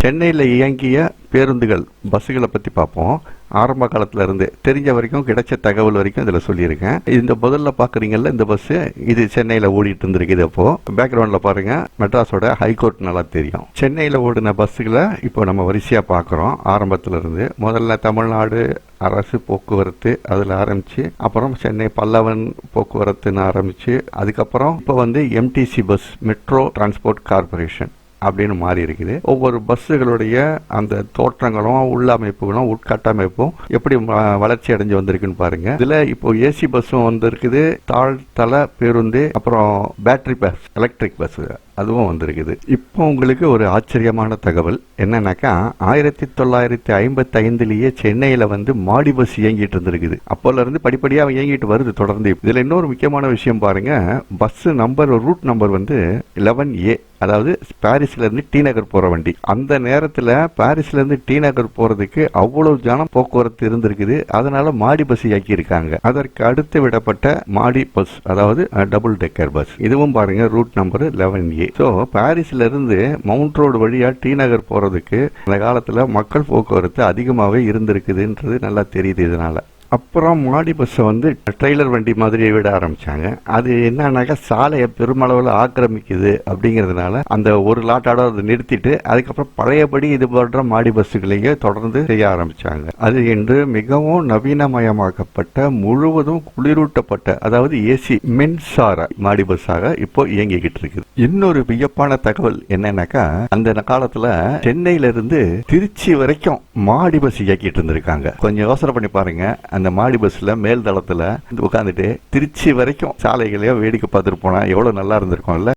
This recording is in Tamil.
சென்னையில் இயங்கிய பேருந்துகள் பஸ்ஸுகளை பற்றி பார்ப்போம். ஆரம்ப காலத்தில் இருந்து தெரிஞ்ச வரைக்கும் கிடைச்ச தகவல் வரைக்கும் இதில் சொல்லியிருக்கேன். இந்த முதல்ல பார்க்குறீங்கல்ல, இந்த பஸ்ஸு இது சென்னையில் ஓடிட்டு இருந்திருக்குது. அப்போது பேக்ரவுண்டில் பாருங்கள், மெட்ராஸோட ஹைகோர்ட் நல்லா தெரியும். சென்னையில் ஓடின பஸ்ஸுகளை இப்போ நம்ம வரிசையாக பார்க்குறோம். ஆரம்பத்தில் இருந்து முதல்ல தமிழ்நாடு அரசு போக்குவரத்து அதில் ஆரம்பித்து, அப்புறம் சென்னை பல்லவன் போக்குவரத்துன்னு ஆரம்பித்து, அதுக்கப்புறம் இப்போ வந்து MTC bus, metro transport corporation அப்படின்னு மாறி இருக்குது. ஒவ்வொரு பஸ்ஸுகளுடைய அந்த தோற்றங்களும் உள்ளமைப்புகளும் உட்கட்டமைப்பும் எப்படி வளர்ச்சி அடைஞ்சு வந்திருக்குன்னு பாருங்க. இதுல இப்போ ஏசி பஸ்ஸும் வந்திருக்குது, தாழ்தள பேருந்து, அப்புறம் பேட்டரி பஸ், எலக்ட்ரிக் பஸ் அதுவும் வந்திருக்குது. இப்போ உங்களுக்கு ஒரு ஆச்சரியமான தகவல் என்னன்னாக்கா, 1955 சென்னையில வந்து மாடி பஸ் இயங்கிட்டு இருந்திருக்குது. அப்போல இருந்து படிப்படியா இயங்கிட்டு வருது தொடர்ந்து. இதுல இன்னொரு முக்கியமான விஷயம் பாருங்க, பஸ் நம்பர், ரூட் நம்பர் வந்து 11A, அதாவது பாரிஸ்ல இருந்து டி நகர் போற வண்டி. அந்த நேரத்துல பாரிஸ்ல இருந்து டி நகர் போறதுக்கு அவ்வளவு ஜனம் போக்குவரத்து இருந்திருக்குது. அதனால மாடி பஸ் இயக்கி இருக்காங்க. அதற்கு அடுத்து விடப்பட்ட மாடி பஸ், அதாவது டபுள் டெக்கர் பஸ், இதுவும் பாருங்க ரூட் நம்பர் 11A. ஸோ பாரிஸ்ல இருந்து மவுண்ட் ரோடு வழியா டி நகர் போறதுக்கு அந்த காலத்துல மக்கள் போக்குவரத்து அதிகமாகவே இருந்திருக்குதுன்றது நல்லா தெரியுது இதனால. அப்புறம் மாடி பஸ்ஸை வந்து ட்ரெய்லர் வண்டி மாதிரியே விட ஆரம்பிச்சாங்க. அது என்னன்னாக்கா சாலையை பெருமளவில் ஆக்கிரமிக்குது அப்படிங்கிறதுனால அந்த ஒரு லாட்டாட அதை நிறுத்திட்டு அதுக்கப்புறம் பழையபடி இது போன்ற மாடி பஸ்ஸுகளையே தொடர்ந்து செய்ய ஆரம்பிச்சாங்க. அது என்று மிகவும் நவீனமயமாக்கப்பட்ட, முழுவதும் குளிரூட்டப்பட்ட, அதாவது ஏசி மின்சார மாடி பஸ்ஸாக இப்போ இயங்கிக்கிட்டு இருக்குது. இன்னொரு வியப்பான தகவல் என்னன்னாக்கா, அந்த காலத்துல சென்னையில இருந்து திருச்சி வரைக்கும் மாடி பஸ் இயக்கிட்டு இருந்திருக்காங்க. கொஞ்சம் யோசனை பண்ணி பாருங்க. அந்த மாடி பஸ்ல மேல் தளத்துல உட்காந்துட்டு திருச்சி வரைக்கும் சாலைகளையோ வேடிக்கை பார்த்துட்டு போனா எவ்வளவு நல்லா இருந்திருக்கும்ல.